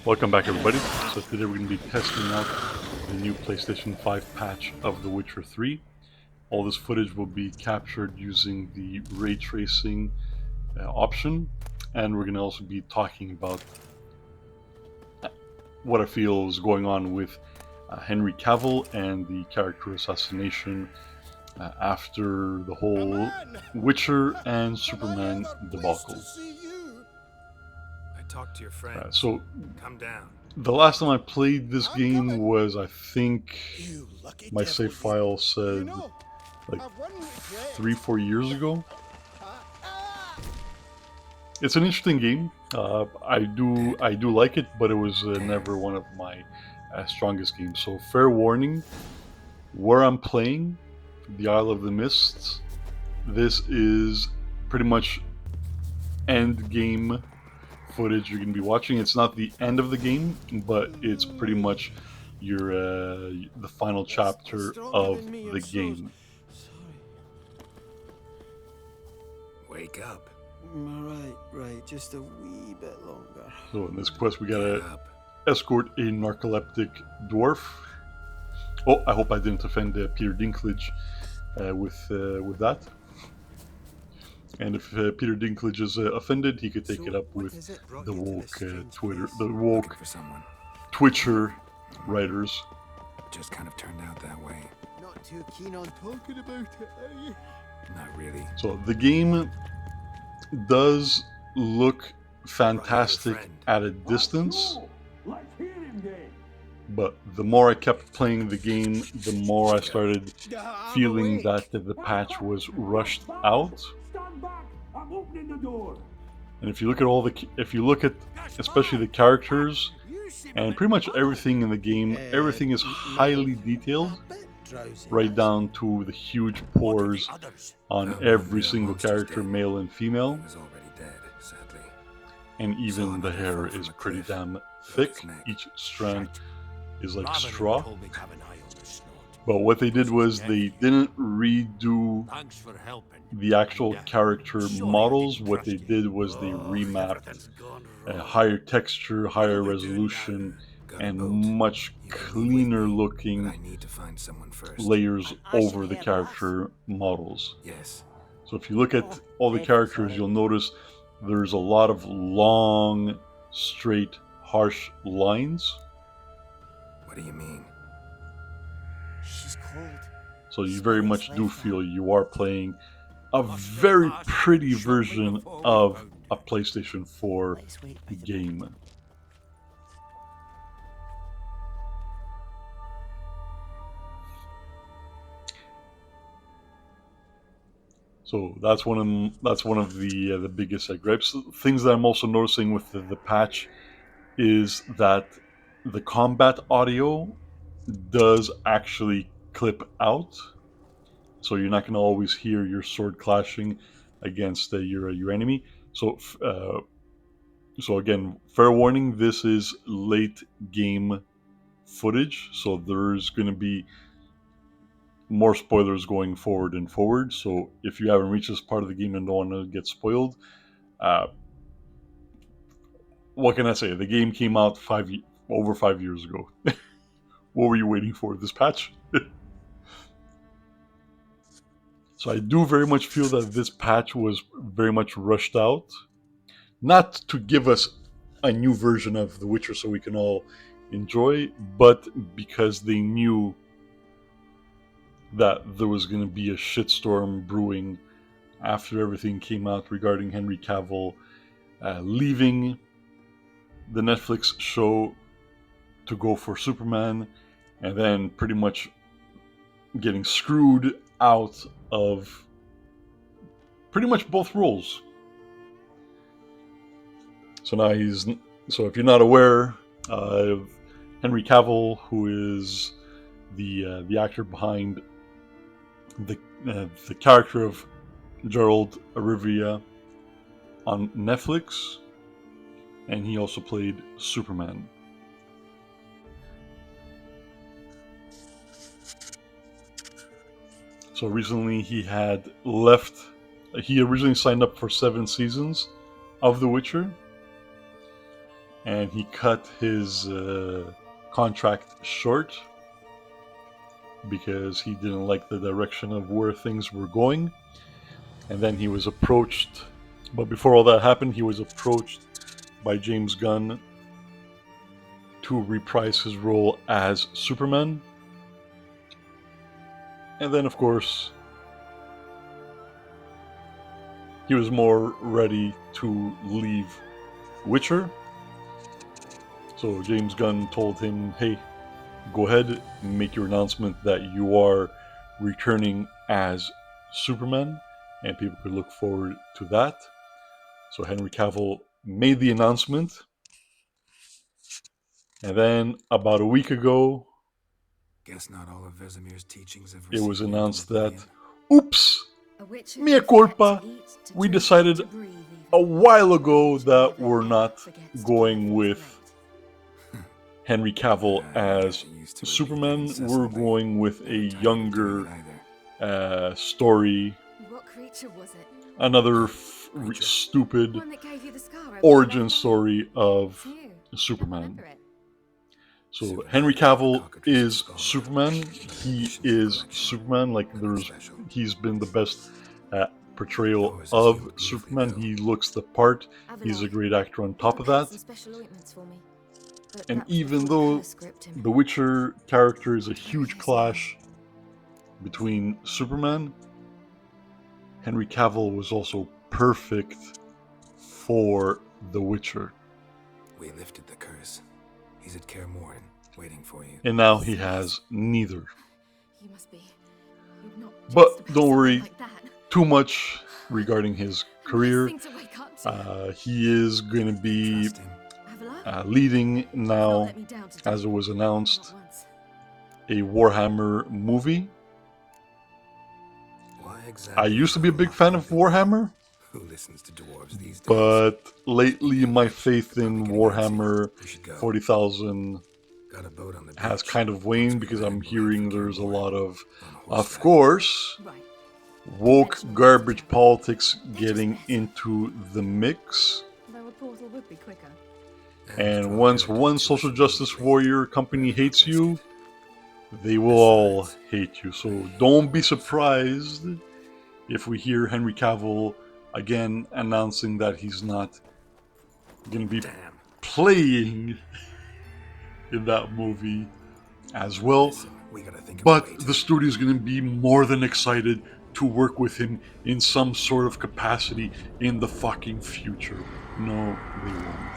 Welcome back, everybody. So today we're going to be testing out the new PlayStation 5 patch of The Witcher 3. All this footage will be captured using the ray tracing option, and we're going to also be talking about what I feel is going on with Henry Cavill and the character assassination after the whole Witcher and Superman debacle. Talk to your friend. So, Come down. the last time I played this game was, I think, my save file said like 3-4 years ago. It's an interesting game. I do like it, but it was never one of my strongest games. So fair warning, where I'm playing, the Isle of the Mists, this is pretty much end game footage you're going to be watching. It's not the end of the game, but it's pretty much your the final chapter of the game. Wake up. Right, just a wee bit longer. So in this quest we gotta escort a narcoleptic dwarf. Oh, I hope I didn't offend Peter Dinklage with that. And if Peter Dinklage is offended, he could take it up with the woke Twitcher writers. Just kind of turned out that way. Not too keen on talking about it, are you? Not really. So the game does look fantastic at a distance, but the more I kept playing the game, the more I started feeling that the patch was rushed out. And if you look at especially the characters and pretty much everything in the game, everything is highly detailed, right down to the huge pores on every single character, male and female. And even the hair is pretty damn thick. Each strand is like straw. But what they did was they didn't redo the actual character models. What they did was they remapped a higher texture, higher resolution, and much cleaner looking layers over the character models. So if you look at all the characters, you'll notice there's a lot of long, straight, harsh lines. What do you mean? She's cold. So you very much do feel you are playing a very pretty version of a PlayStation 4 game. So that's one of the biggest gripes. Things that I'm also noticing with the patch is that the combat audio does actually clip out, so you're not going to always hear your sword clashing against your enemy. So again, fair warning, this is late game footage, so there's going to be more spoilers going forward. So if you haven't reached this part of the game and don't want to get spoiled, what can I say? The game came out over 5 years ago. What were you waiting for? This patch? So I do very much feel that this patch was very much rushed out. Not to give us a new version of The Witcher so we can all enjoy, but because they knew that there was going to be a shitstorm brewing after everything came out regarding Henry Cavill leaving the Netflix show to go for Superman, and then pretty much getting screwed out of pretty much both roles. So now so if you're not aware, Henry Cavill, who is the actor behind the character of Geralt of Rivia on Netflix, and he also played Superman. So recently he had left. He originally signed up for 7 seasons of The Witcher, and he cut his contract short because he didn't like the direction of where things were going. And then he was approached, but before all that happened, he was approached by James Gunn to reprise his role as Superman. And then, of course, he was more ready to leave Witcher. So James Gunn told him, hey, go ahead, make your announcement that you are returning as Superman, and people could look forward to that. So Henry Cavill made the announcement, and then about a week ago, Guess not all of Vesemir's teachings have it was received announced oblivion. that, oops, mea culpa, we decided a while ago that we're not going with Henry Cavill as Superman. We're going with a younger story, What creature was it? another stupid One that gave you the scar over origin your left story of eye? You. Superman. Remember it. So Henry Cavill is Superman. He is Superman. Like he's been the best portrayal of Superman. He looks the part. He's a great actor on top of that. Some special ointments for me. But And that was even before though the script the Witcher character is a huge clash between Superman, Henry Cavill was also perfect for The Witcher. We lifted the curse. He's at Kaer Morhen, waiting for you. And now he has neither. You must be. You're not just But about don't something worry like that. too much regarding his career. Nice thing to wake up to. He is going to be Trust him. Have a look. leading You've not now, let me down today. as it was Not announced, once. a Warhammer movie. Why exactly? I used to be a big fan of Warhammer, Who listens to dwarves these days? but lately my faith in Warhammer 40,000 Got a boat on the has beach. kind of waned Once we because land, I'm we'll hearing head for there's a Kaer lot Morhen. of course, Right. woke garbage politics getting into the mix. Though a portal would be quicker. And once one social justice warrior company hates you, they will all hate you. So don't be surprised if we hear Henry Cavill again announcing that he's not going to be Damn. playing in that movie as well. Listen, we gotta think of a But way the to- studio is going to be more than excited to work with him in some sort of capacity in the fucking future. No, they won't.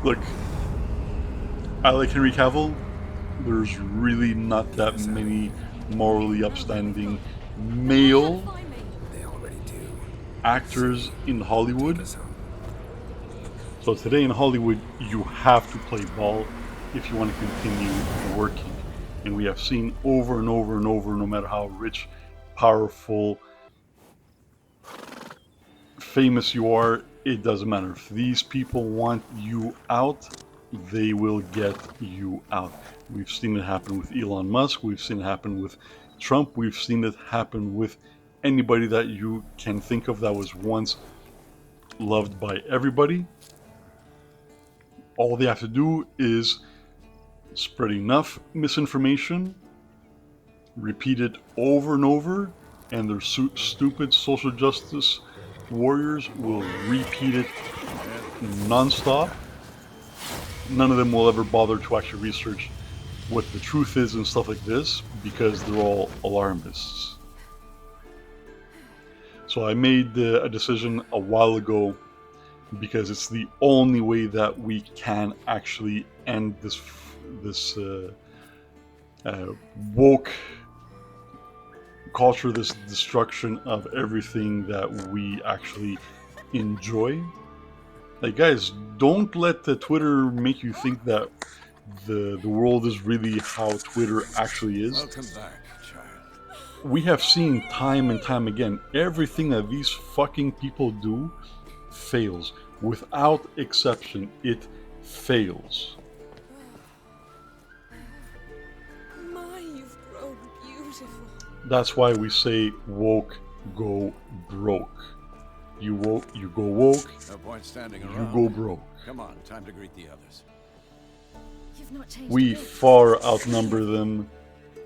Look, I like Henry Cavill. There's really not that many morally upstanding male They already do. actors in Hollywood. Take us home. So today in Hollywood, you have to play ball if you want to continue working. And we have seen over and over and over, no matter how rich, powerful, famous you are, it doesn't matter. If these people want you out, they will get you out. We've seen it happen with Elon Musk. We've seen it happen with Trump. We've seen it happen with anybody that you can think of that was once loved by everybody. All they have to do is spread enough misinformation, repeat it over and over, and their stupid social justice warriors will repeat it non-stop. None of them will ever bother to actually research what the truth is and stuff like this because they're all alarmists. So I made a decision a while ago because it's the only way that we can actually end this woke culture, this destruction of everything that we actually enjoy. Like, guys, don't let the Twitter make you think that the world is really how Twitter actually is. Welcome back, child. We have seen time and time again, everything that these fucking people do fails. Without exception, it fails. My, you've grown beautiful. That's why we say woke, go broke. You go woke, No point standing you around. go broke. Come on, time to greet the others. You've not changed We a bit. far outnumber them,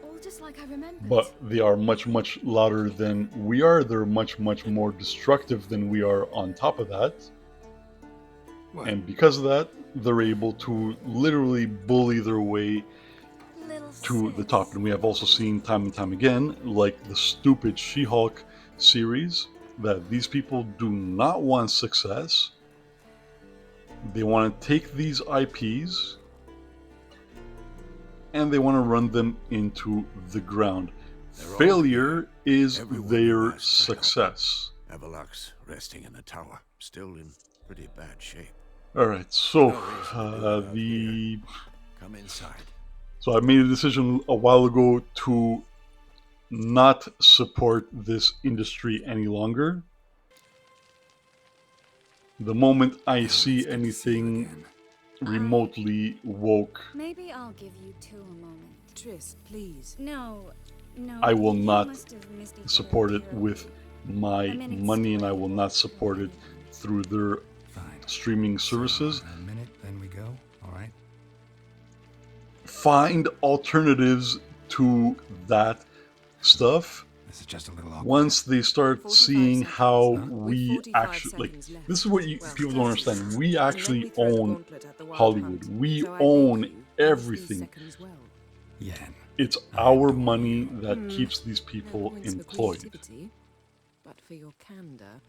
All just like I remembered. but they are much, much louder than we are. They're much, much more destructive than we are on top of that. What? And because of that, they're able to literally bully their way to the top. And we have also seen time and time again, like the stupid She-Hulk series, that these people do not want success. They want to take these IPs and they want to run them into the ground. Failure is their success. Everlux resting in the tower, still in pretty bad shape. Alright, so No reason to do it out here. Come inside. So I made a decision a while ago to not support this industry any longer. The moment I see It's good to you anything again. remotely woke, Maybe I'll give you two a moment. Tris, please. No. I will you not must have missed each other support it dearly. with my money, and I will not support it through their Fine. streaming services. So, a minute, then we go. All right. Find alternatives to that stuff. This is just a little awkward. Once they start 45 seeing seconds. how Huh? we 45 actually, like, seconds left. this is what Well, people don't understand. We Let actually me throw the own gauntlet at the wild Hollywood. hunt. We So I own beg you, use these everything. seconds well. Yen. It's I our adore money you. that keeps these No people points for employed. creativity, but for your candor.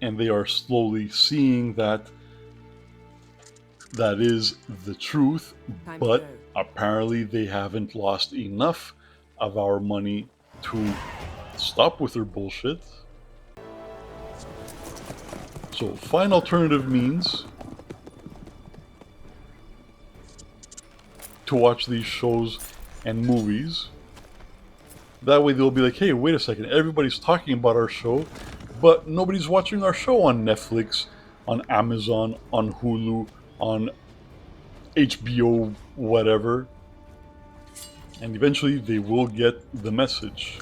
And they are slowly seeing that that is the truth, Time to but go. apparently they haven't lost enough of our money to stop with their bullshit. So find alternative means to watch these shows and movies. That way they'll be like, hey, wait a second, everybody's talking about our show, but nobody's watching our show on Netflix, on Amazon, on Hulu, on HBO, whatever. And eventually they will get the message.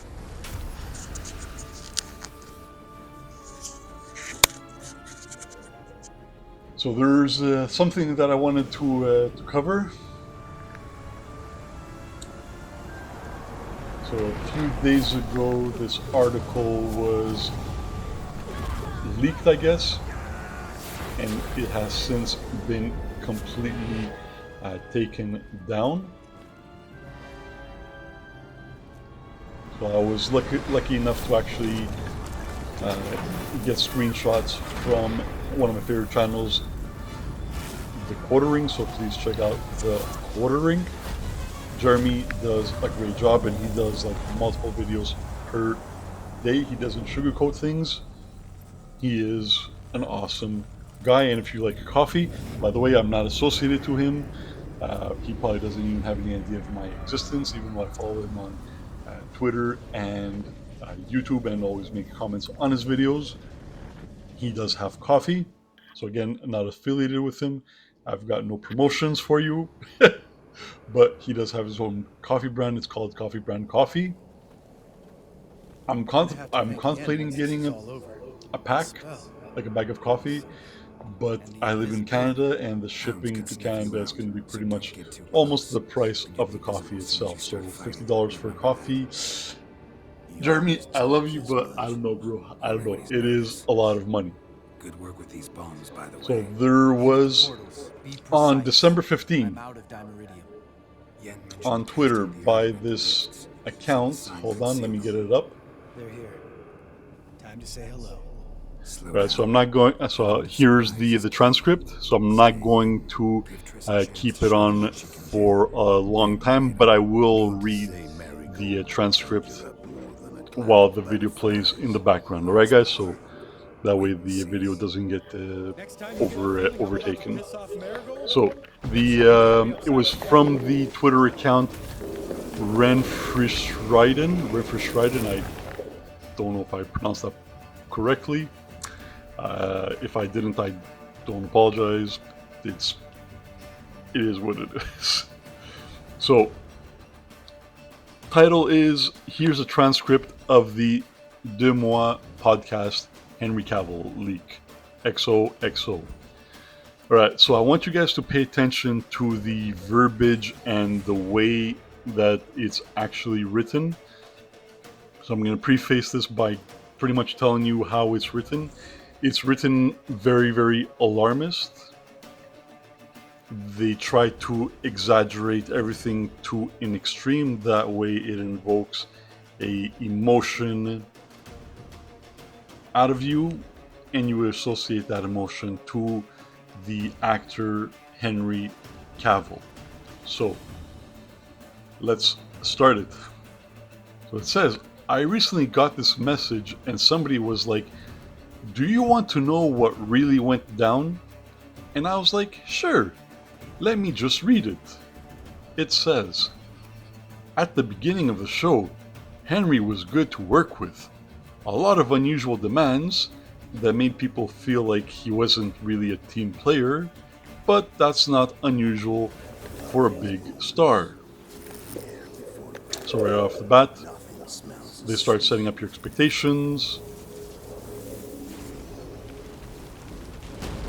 So there's something that I wanted to cover. So a few days ago, this article was leaked, I guess, and it has since been completely taken down. So I was lucky enough to actually get screenshots from one of my favorite channels, The Quartering, so please check out The Quartering. Jeremy does a great job, and he does like multiple videos per day. He doesn't sugarcoat things. He is an awesome guy, and if you like coffee, by the way, I'm not associated to him. He probably doesn't even have any idea of my existence, even though I follow him on Twitter and YouTube and always make comments on his videos. He does have coffee, so again, I'm not affiliated with him. I've got no promotions for you. But he does have his own coffee brand. It's called Coffee Brand Coffee. I'm contemplating getting a pack, like a bag of coffee, but I live in Canada, and the shipping to Canada is going to be pretty much almost the price of the coffee itself. So $50 for coffee. Jeremy, I love you, but I don't know, bro. I don't know. It is a lot of money. Good work with these bombs, by the way. So there was, on December 15th, out of Dimeridium. Yen mentioned on Twitter casting the by article. this account. Hold on, let me get it up. They're here. Time to say hello. Slow Right, so down. I'm not going. So here's the transcript. So I'm not going to keep it on for a long time, but I will read the transcript while the video plays in the background. All right, guys. So that way the video doesn't get overtaken. So it was from the Twitter account Renfrischreiden. I don't know if I pronounced that correctly. If I didn't, I don't apologize. It is what it is. So, title is, here's a transcript of the Deux Mois podcast Henry Cavill leak. XOXO. Alright, so I want you guys to pay attention to the verbiage and the way that it's actually written. So I'm going to preface this by pretty much telling you how it's written. It's written very, very alarmist. They try to exaggerate everything to an extreme. That way it invokes a emotion out of you, and you associate that emotion to the actor Henry Cavill. So let's start it. So it says, I recently got this message and somebody was like, do you want to know what really went down? And I was like, sure, let me just read it. It says, at the beginning of the show, Henry was good to work with. A lot of unusual demands that made people feel like he wasn't really a team player, but that's not unusual for a big star. So right off the bat, they start setting up your expectations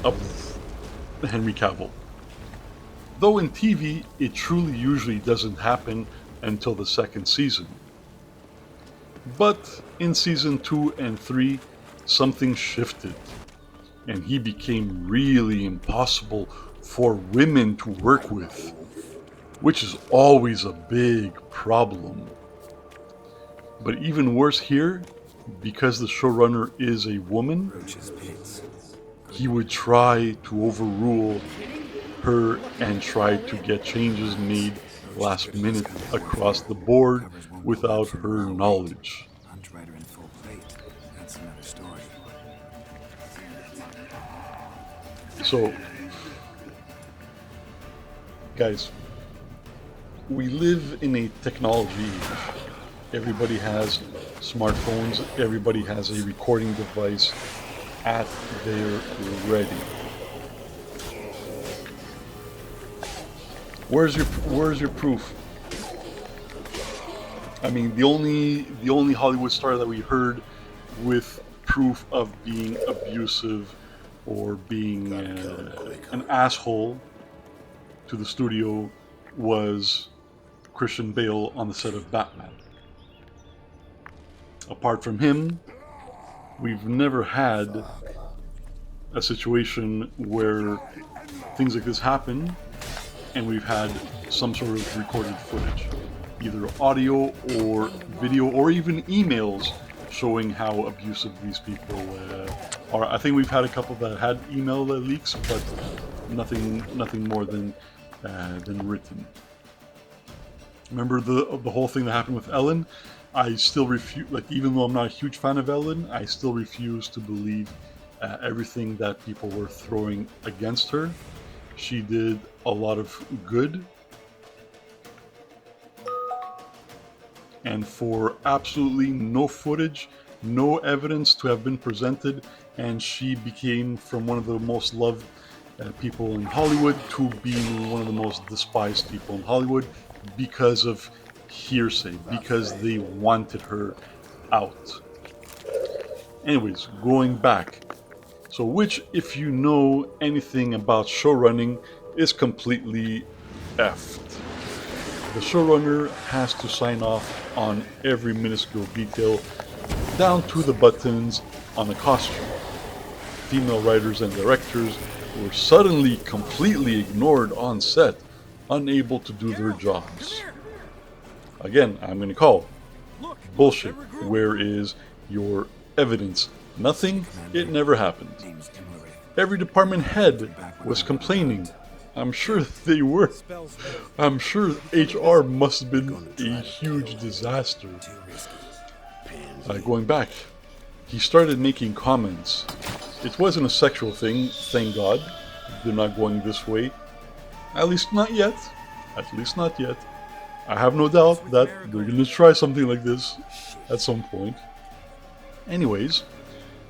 of Henry Cavill. Though in TV, it truly usually doesn't happen until the second season. But in season 2 and 3, something shifted, and he became really impossible for women to work with, which is always a big problem. But even worse here, because the showrunner is a woman, he would try to overrule her and try to get changes made last minute across the board without her knowledge. So, guys, we live in a technology age. Everybody has smartphones, everybody has a recording device at their ready. Where's your proof? I mean, the only Hollywood star that we heard with proof of being abusive or being an asshole to the studio was Christian Bale on the set of Batman. Apart from him, we've never had a situation where things like this happen and we've had some sort of recorded footage, either audio or video or even emails showing how abusive these people are. I think we've had a couple that had email leaks, but nothing more than written. Remember the whole thing that happened with Ellen? I still refuse, like, even though I'm not a huge fan of Ellen, I still refuse to believe everything that people were throwing against her. She did a lot of good. And for absolutely no footage, no evidence to have been presented, and she became from one of the most loved people in Hollywood to being one of the most despised people in Hollywood because of hearsay, because they wanted her out. Anyways, going back. So which, if you know anything about showrunning, is completely effed. The showrunner has to sign off on every minuscule detail, down to the buttons on a costume. Female writers and directors were suddenly completely ignored on set, unable to do their jobs. Again, I'm going to call bullshit. Where is your evidence? Nothing. It never happened. Every department head was complaining. I'm sure they were. I'm sure HR must have been a huge disaster. Going back, he started making comments. It wasn't a sexual thing, thank God. They're not going this way. At least not yet. At least not yet. I have no doubt that they're going to try something like this at some point. Anyways,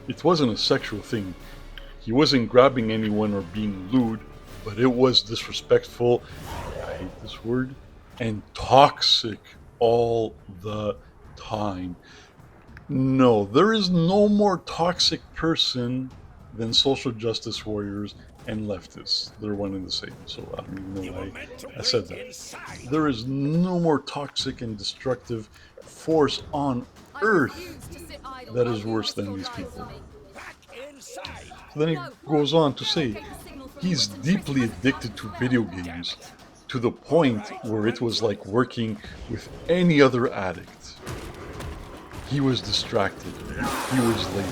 it wasn't a sexual thing. He wasn't grabbing anyone or being lewd, but it was disrespectful, I hate this word, and toxic all the time. No, there is no more toxic person than social justice warriors and leftists. They're one and the same, so I don't even know why I said that. There is no more toxic and destructive force on earth that is worse than these people. So then he goes on to say, he's deeply addicted to video games, to the point where it was like working with any other addict. He was distracted, he was late,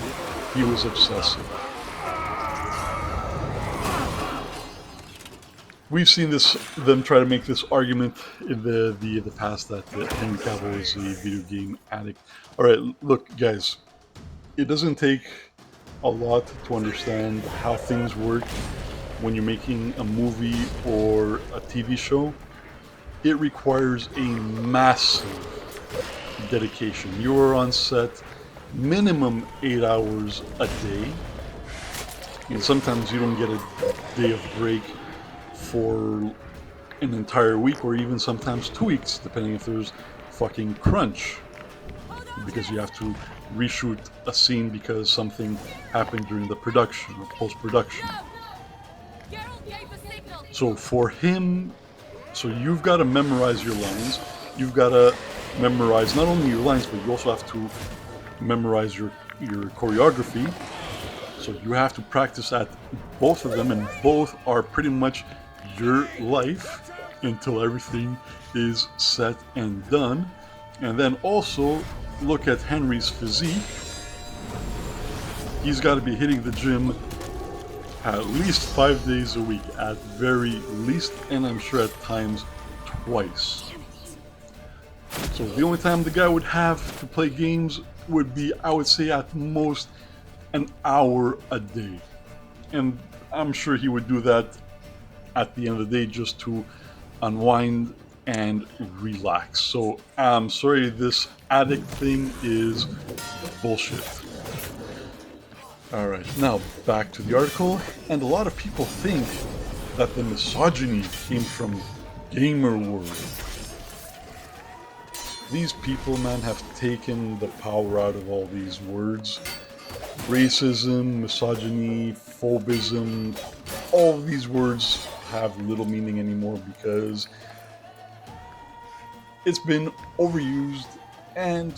he was obsessive. We've seen them try to make this argument in the past that Henry Cavill is a video game addict. All right, look, guys, it doesn't take a lot to understand how things work when you're making a movie or a TV show. It requires a massive dedication. You are on set minimum 8 hours a day, and sometimes you don't get a day of break for an entire week, or even sometimes 2 weeks, depending if there's fucking crunch, because you have to reshoot a scene because something happened during the production or post-production. So for him, so you've got to memorize your lines, you've got to memorize not only your lines, but you also have to memorize your choreography. So you have to practice at both of them, and both are pretty much your life until everything is set and done. And then also look at Henry's physique. He's got to be hitting the gym at least 5 days a week, at very least, and I'm sure at times twice. So the only time the guy would have to play games would be, I would say, at most an hour a day. And I'm sure he would do that at the end of the day just to unwind and relax. So I'm sorry, this addict thing is bullshit. Alright, now back to the article. And a lot of people think that the misogyny came from gamer world. These people, man, have taken the power out of all these words. Racism, misogyny, phobism, all of these words have little meaning anymore because it's been overused and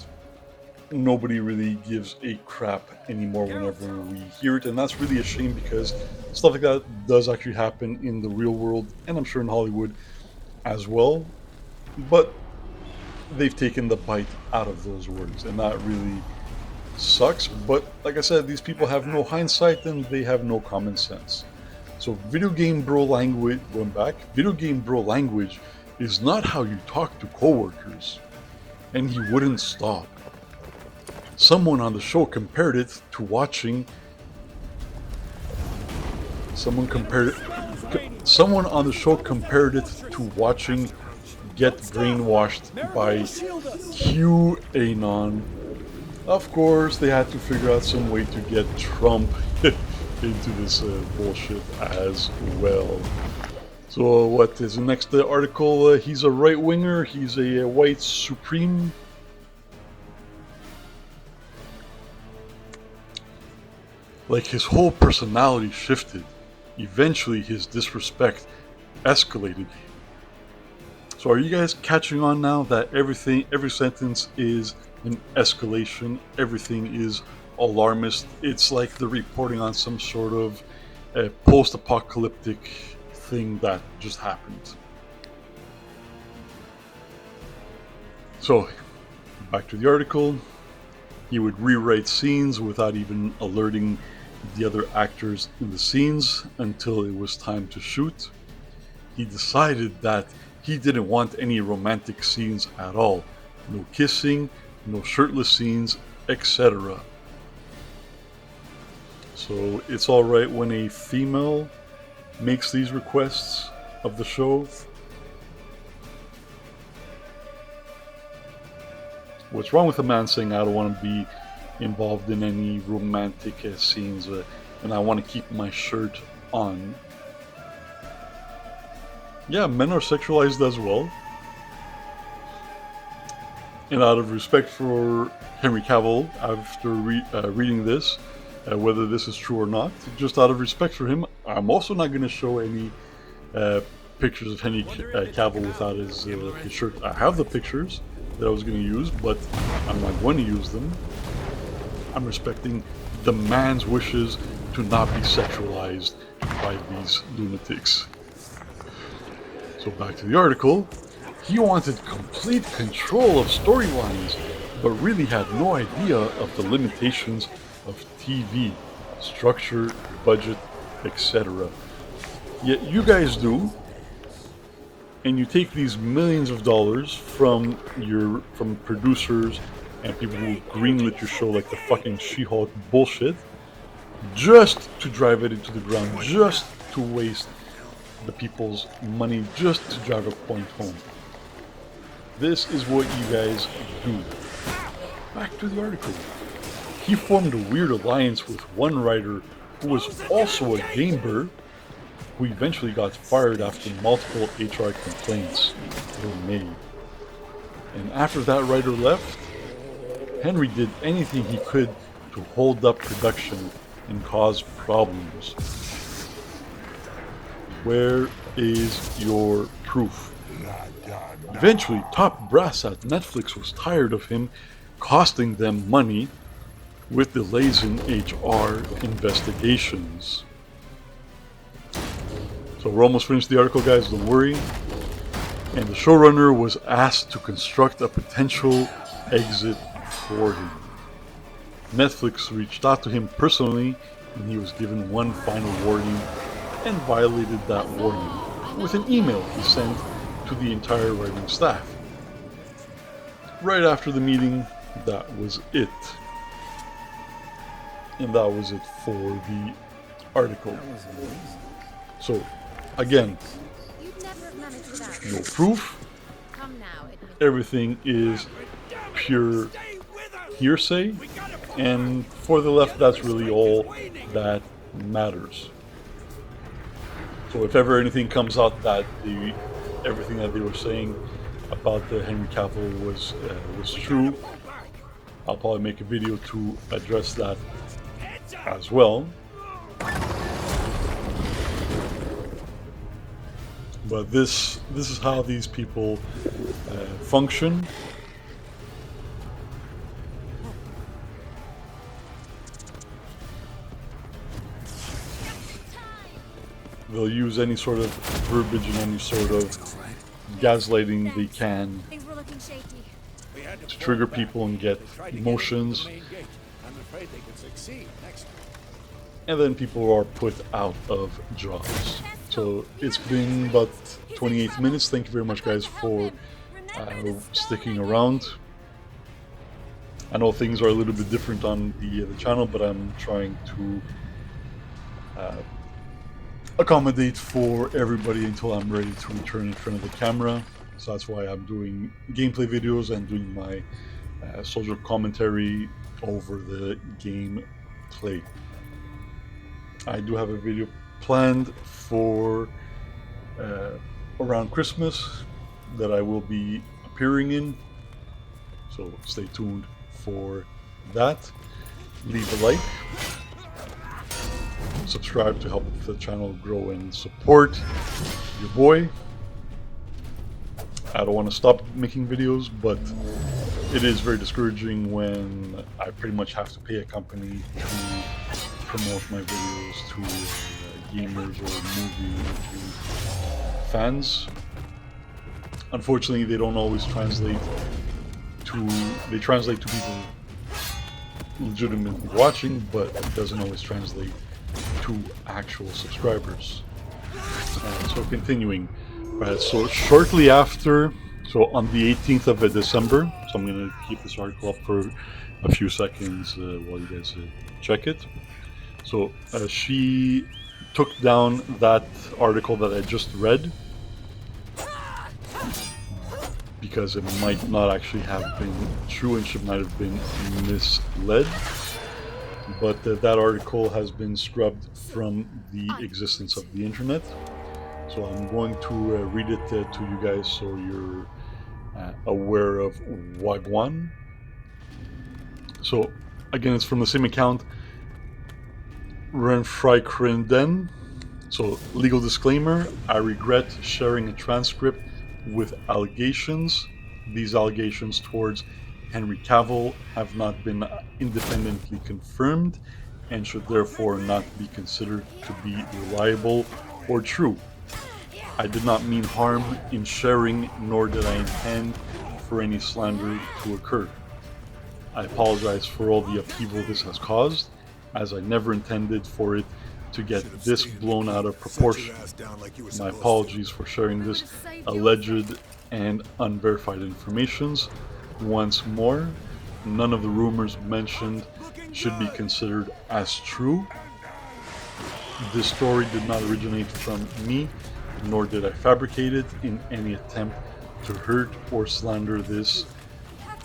nobody really gives a crap anymore whenever we hear it, and that's really a shame because stuff like that does actually happen in the real world, and I'm sure in Hollywood as well, but they've taken the bite out of those words, and that really sucks. But like I said, these people have no hindsight and they have no common sense. So video game bro language, going back, video game bro language is not how you talk to coworkers. And he wouldn't stop. Someone on the show compared it to watching. Someone on the show compared it to watching Get Brainwashed by QAnon. Of course, they had to figure out some way to get Trump into this bullshit as well. So what is the next article? He's a right-winger, he's a white supreme. Like, his whole personality shifted. Eventually his disrespect escalated. So are you guys catching on now that every sentence is an escalation, everything is alarmist? It's like they're reporting on some sort of post-apocalyptic thing that just happened. So, back to the article. He would rewrite scenes without even alerting the other actors in the scenes until it was time to shoot. He decided that he didn't want any romantic scenes at all. No kissing, no shirtless scenes, etc. So it's alright when a female makes these requests of the show. What's wrong with a man saying, I don't want to be involved in any romantic scenes and I want to keep my shirt on? Yeah, men are sexualized as well. And out of respect for Henry Cavill, after reading this, whether this is true or not, just out of respect for him, I'm also not going to show any pictures of Henry Cavill without his shirt. I have the pictures that I was going to use, but I'm not going to use them. I'm respecting the man's wishes to not be sexualized by these lunatics. So back to the article. He wanted complete control of storylines, but really had no idea of the limitations of TV, structure, budget, etc. Yet you guys do, and you take these millions of dollars from producers and people who greenlit your show like the fucking She-Hulk bullshit, just to drive it into the ground, just to waste the people's money, just to drive a point home. This is what you guys do. Back to the article. He formed a weird alliance with one writer who was also a gamer, who eventually got fired after multiple HR complaints were made. And after that writer left, Henry did anything he could to hold up production and cause problems. Where is your proof? Eventually, top brass at Netflix was tired of him costing them money with delays in HR investigations. So we're almost finished the article, guys, don't worry. And the showrunner was asked to construct a potential exit for him. Netflix reached out to him personally, and he was given one final warning and violated that warning with an email he sent to the entire writing staff. Right after the meeting, that was it. And that was it for the article. So, again, You'd never have managed without me. no proof. Come now, admit Everything is pure hearsay. And for the left, that's really all that matters. So if ever anything comes out that everything that they were saying about the Henry Cavill was true, I'll probably make a video to address that as well. But this is how these people function. They'll use any sort of verbiage and any sort of gaslighting they can things were looking shaky. to trigger people and get emotions, and then people are put out of jobs. So it's been about 28 minutes. Thank you very much, guys, for sticking around. I know things are a little bit different on the channel, but I'm trying to accommodate for everybody until I'm ready to return in front of the camera. So that's why I'm doing gameplay videos and doing my soldier commentary over the gameplay. I do have a video planned for around Christmas that I will be appearing in, so stay tuned for that. Leave a like, subscribe to help the channel grow and support your boy. I don't want to stop making videos, but it is very discouraging when I pretty much have to pay a company to promote my videos to gamers or movie review fans. Unfortunately, they don't always translate to people legitimately watching, but it doesn't always translate to actual subscribers. So continuing, so shortly after, so on the 18th of December, so I'm going to keep this article up for a few seconds while you guys check it. So she took down that article that I just read because it might not actually have been true and she might have been misled. But that article has been scrubbed from the existence of the internet. So I'm going to read it to you guys so you're aware of Wagwan. So again, it's from the same account, Renfry Krinden. So legal disclaimer, I regret sharing a transcript with allegations. These allegations towards Henry Cavill have not been independently confirmed and should therefore not be considered to be reliable or true. I did not mean harm in sharing, nor did I intend for any slander to occur. I apologize for all the upheaval this has caused, as I never intended for it to get this blown out of proportion. My apologies for sharing this alleged and unverified informations. Once more, none of the rumors mentioned should be considered as true. This story did not originate from me, nor did I fabricate it in any attempt to hurt or slander. This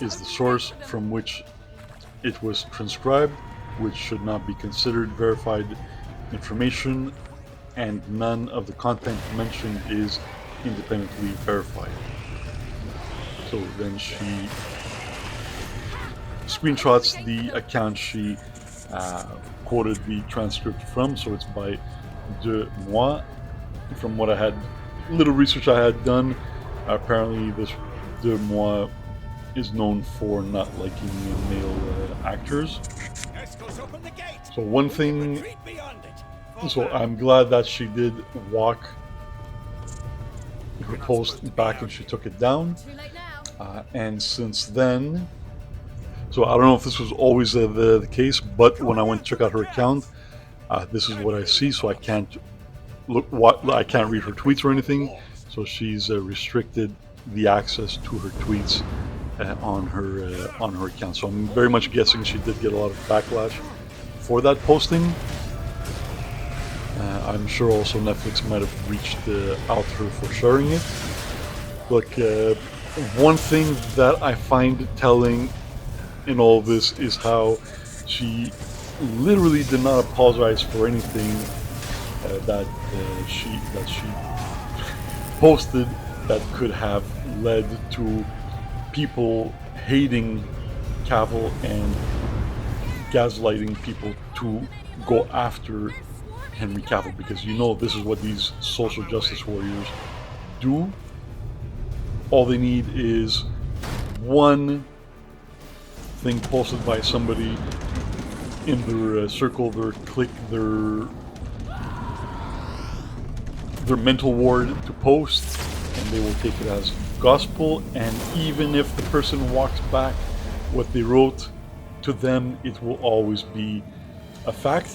is the source from which it was transcribed, which should not be considered verified information, and none of the content mentioned is independently verified. So then she screenshots the account she quoted the transcript from. So it's by De Moi. From what I had, little research I had done, apparently this De Moi is known for not liking male actors. So one thing, so I'm glad that she did walk her post back and she took it down. Too late now. And since then, so I don't know if this was always the case, but when I went to check out her account, this is what I see. So I can't I can't read her tweets or anything. So she's restricted the access to her tweets on her account. So I'm very much guessing she did get a lot of backlash for that posting. I'm sure also Netflix might have reached out to her for sharing it. Look, one thing that I find telling in all this is how she literally did not apologize for anything that she posted that could have led to people hating Cavill and gaslighting people to go after Henry Cavill, because you know this is what these social justice warriors do. All they need is one thing posted by somebody in their circle, their clique, their mental ward to post, and they will take it as gospel. And even if the person walks back what they wrote, to them it will always be a fact.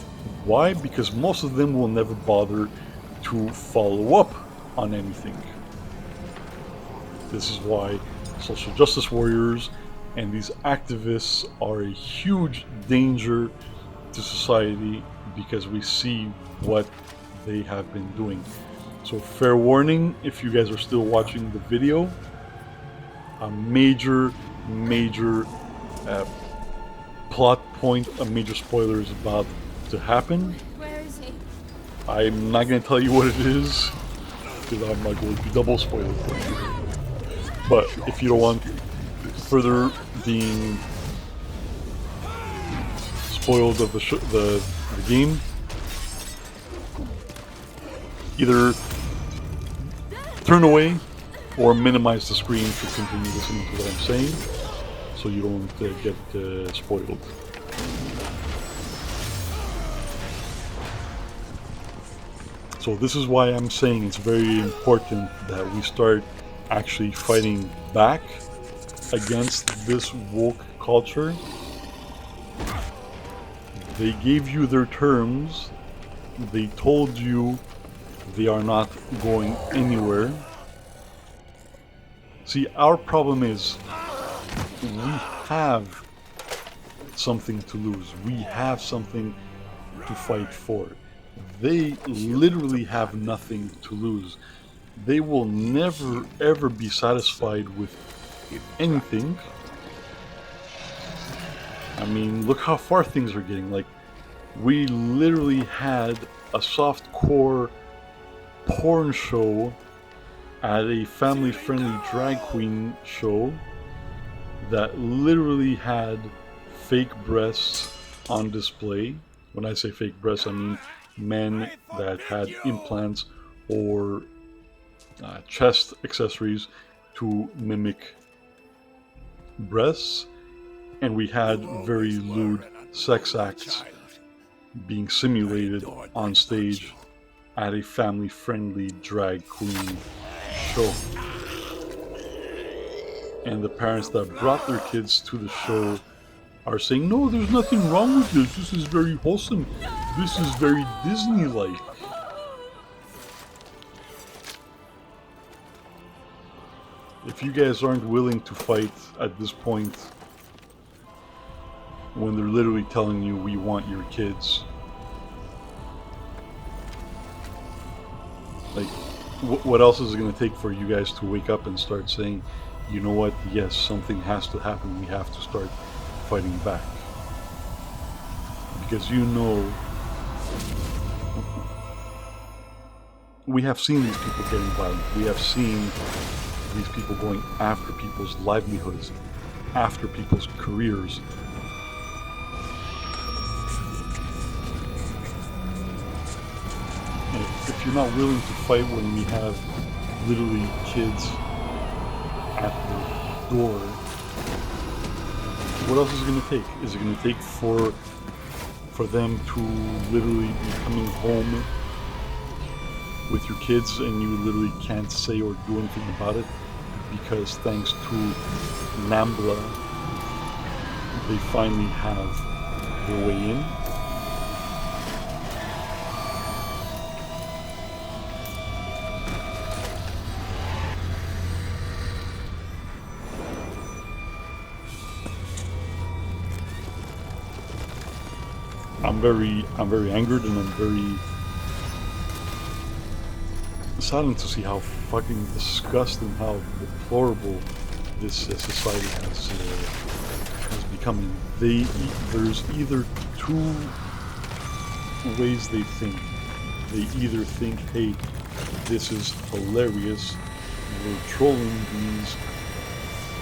Why? Because most of them will never bother to follow up on anything. This is why social justice warriors and these activists are a huge danger to society, because we see what they have been doing. So fair warning, if you guys are still watching the video, a major plot point, a major spoiler is about to happen. Where is he? I'm not going to tell you what it is, because I'm not going to double spoil it for you. But if you don't want further being spoiled of the game, either turn away or minimize the screen to continue listening to what I'm saying, so you don't get spoiled. So this is why I'm saying it's very important that we start actually fighting back against this woke culture. They gave you their terms. They told you they are not going anywhere. See, our problem is we have something to lose. We have something to fight for. They literally have nothing to lose. They will never ever be satisfied with anything. I mean, look how far things are getting. Like, we literally had a softcore porn show at a family-friendly drag queen show that literally had fake breasts on display. When I say fake breasts, I mean men that had implants or chest accessories to mimic breasts, and we had very lewd sex acts being simulated on stage at a family-friendly drag queen show. And the parents that brought their kids to the show are saying, no, there's nothing wrong with this. This is very wholesome. This is very Disney-like. If you guys aren't willing to fight at this point, when they're literally telling you, we want your kids, like, what else is it going to take for you guys to wake up and start saying, you know what, yes, something has to happen, we have to start fighting back? Because you know, we have seen these people getting violent. We have seen these people going after people's livelihoods, after people's careers. And if you're not willing to fight when we have literally kids at the door, what else is it going to take? Is it going to take for them to literally be coming home with your kids and you literally can't say or do anything about it because thanks to NAMBLA they finally have their way in? I'm very angered, and I'm very saddened to see how fucking disgusting, how deplorable this society has become. There's either two ways they think. They either think, hey, this is hilarious, we're trolling these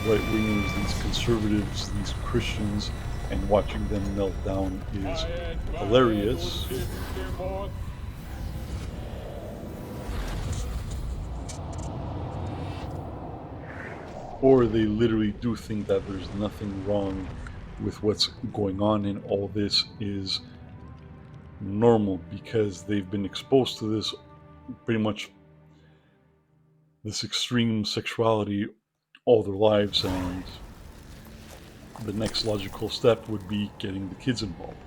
right-wingers, these conservatives, these Christians, and watching them melt down is hilarious. Or they literally do think that there's nothing wrong with what's going on and all this is normal because they've been exposed to this, pretty much this extreme sexuality all their lives, and the next logical step would be getting the kids involved.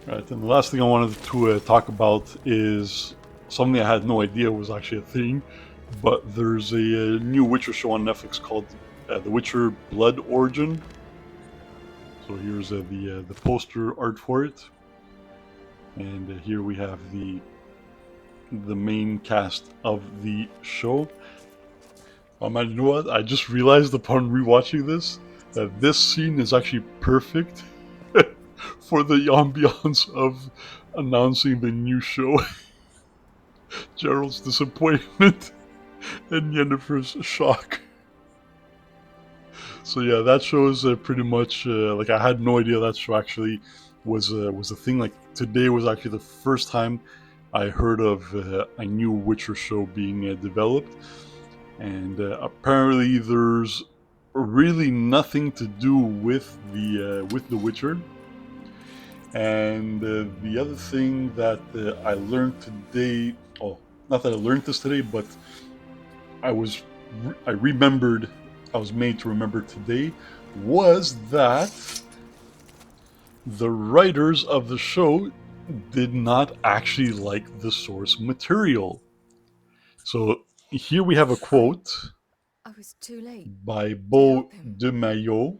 Right, and the last thing I wanted to talk about is something I had no idea was actually a thing, but there's a new Witcher show on Netflix called The Witcher Blood Origin. So here's the poster art for it, and here we have the main cast of the show. Oh man, you know what? I just realized upon rewatching this that this scene is actually perfect for the ambiance of announcing the new show. Gerald's disappointment and Yennefer's shock. So yeah, that show is pretty much like, I had no idea that show actually was a thing. Like, today was actually the first time I heard of a new Witcher show being developed, and apparently there's really nothing to do with the Witcher. And the other thing that I learned today, not that I learned this today, but I was made to remember today, was that the writers of the show did not actually like the source material. So here we have a quote I was too late. by Beau de Mayo,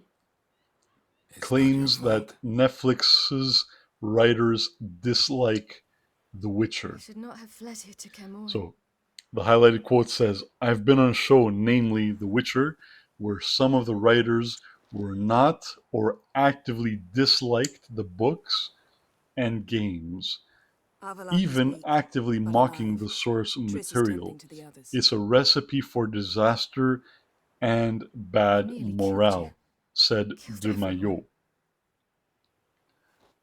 claims that Netflix's writers dislike The Witcher. I should not have fled here to Cameron. So the highlighted quote says, I've been on a show, namely The Witcher, where some of the writers were not or actively disliked the books and games. even actively mocking the source material. It's a recipe for disaster and bad morale, said De Mayo.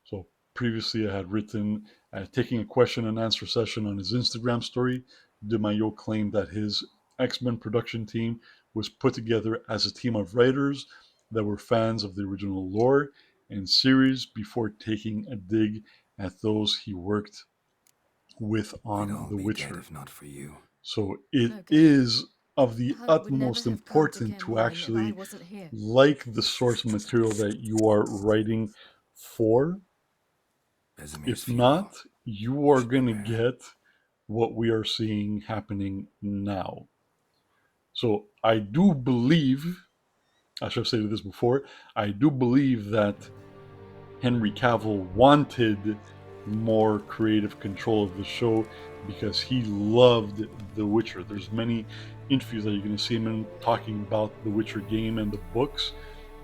So previously I had written, taking a question and answer session on his Instagram story, De Mayo claimed that his X-Men production team was put together as a team of writers that were fans of the original lore and series before taking a dig at those he worked with on The Witcher. If not for you. So it is of the utmost importance to actually like the source material that you are writing for. If not, you are going to get what we are seeing happening now. So I do believe, I should have stated this before, I do believe that Henry Cavill wanted more creative control of the show because he loved The Witcher. There's many interviews that you're going to see him in talking about The Witcher game and the books,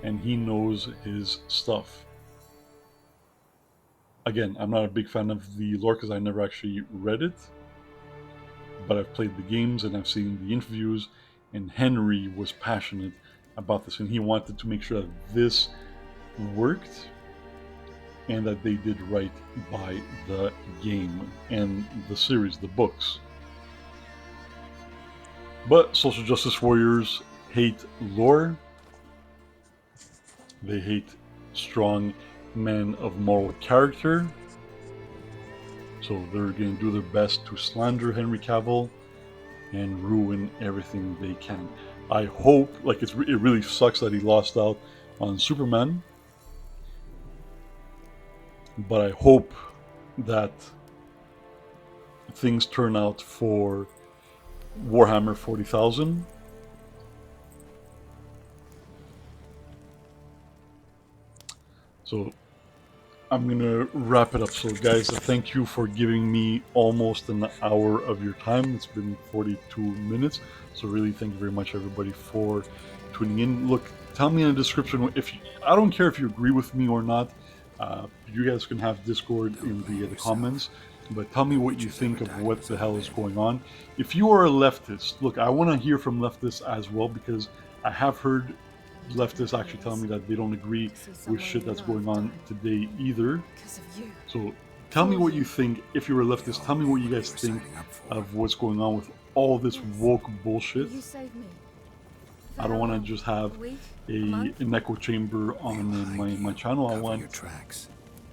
and he knows his stuff. Again, I'm not a big fan of the lore because I never actually read it, but I've played the games and I've seen the interviews, and Henry was passionate about this, and he wanted to make sure that this worked and that they did right by the game and the series, the books. But social justice warriors hate lore. They hate strong men of moral character. So they're going to do their best to slander Henry Cavill and ruin everything they can. I hope, like it really sucks that he lost out on Superman. But I hope that things turn out for Warhammer 40,000. So I'm going to wrap it up. So guys, thank you for giving me almost an hour of your time. It's been 42 minutes. So really thank you very much everybody for tuning in. Look, tell me in the description if you, I don't care if you agree with me or not. You guys can have Discord in the comments, but tell me what you think of what the hell is going on. If you are a leftist, look, I want to hear from leftists as well, because I have heard leftists actually telling me that they don't agree with shit that's going on today either. So tell me what you think. If you're a leftist, tell me what you guys think of what's going on with all this woke bullshit. I don't want to just have an echo chamber on my channel. I want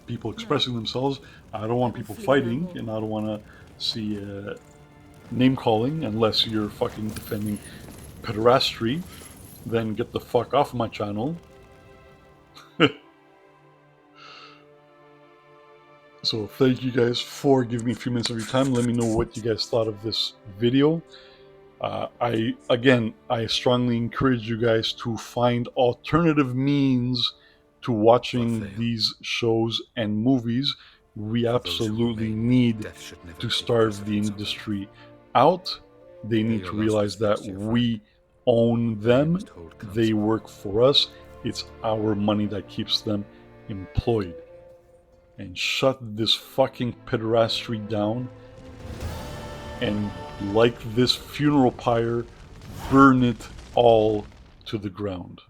people expressing themselves. I don't want people fighting, and I don't want to see name calling unless you're fucking defending pederastry. Then get the fuck off my channel. So thank you guys for giving me a few minutes of your time. Let me know what you guys thought of this video. I strongly encourage you guys to find alternative means to watching these shows and movies. We absolutely need to starve the industry out. They need to realize that we own them. They work for us. It's our money that keeps them employed. And shut this fucking pederastry down, and like this funeral pyre, burn it all to the ground.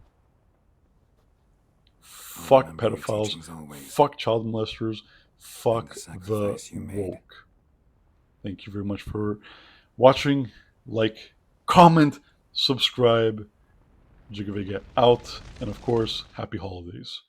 Fuck pedophiles, fuck child molesters, fuck the woke. Thank you very much for watching. Like, comment, subscribe. Jigavega out, and of course, happy holidays.